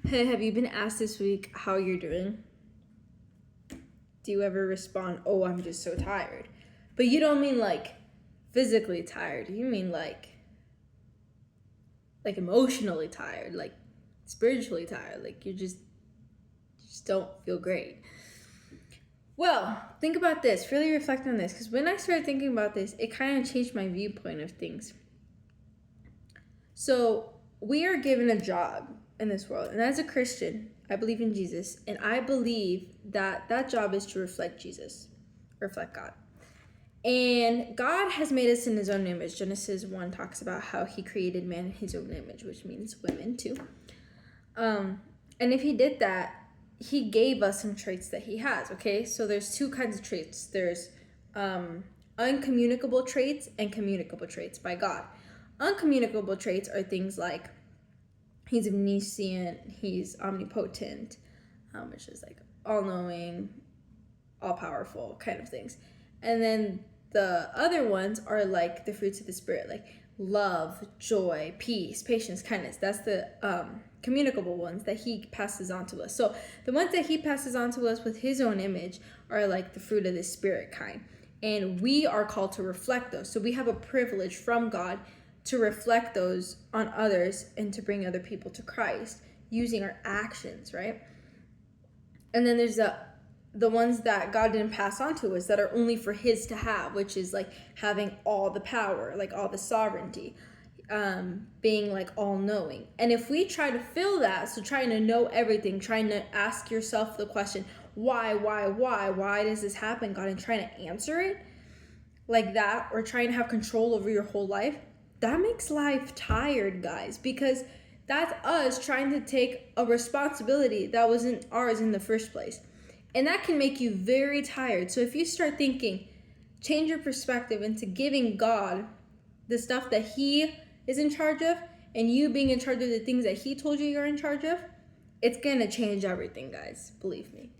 Hey, have you been asked this week how you're doing? Do you ever respond, "Oh, I'm just so tired"? But you don't mean like physically tired. You mean like emotionally tired, like spiritually tired. Like you just don't feel great. Well, think about this. Really reflect on this, because when I started thinking about this, it kind of changed my viewpoint of things. So we are given a job in this world, and as a Christian, I believe in Jesus, and I believe that that job is to reflect Jesus, reflect God. And God has made us in his own image. Genesis 1 talks about how he created man in his own image, which means women too. And if he did that, he gave us some traits that he has, okay? So there's two kinds of traits. There's uncommunicable traits and communicable traits by God. Uncommunicable traits are things like he's omniscient, he's omnipotent, which is like all-knowing, all-powerful kind of things. And then the other ones are like the fruits of the spirit, like love, joy, peace, patience, kindness. That's the communicable ones that he passes on to us. So the ones that he passes on to us with his own image are like the fruit of the spirit kind. And we are called to reflect those. So we have a privilege from God to reflect those on others and to bring other people to Christ using our actions, right? And then there's the ones that God didn't pass on to us that are only for his to have, which is like having all the power, like all the sovereignty, being like all knowing. And if we try to fill that, so trying to know everything, trying to ask yourself the question, why does this happen, God, and trying to answer it like that, or trying to have control over your whole life, that makes life tired, guys, because that's us trying to take a responsibility that wasn't ours in the first place. And that can make you very tired. So if you start thinking, change your perspective into giving God the stuff that he is in charge of, and you being in charge of the things that he told you you're in charge of, it's going to change everything, guys. Believe me.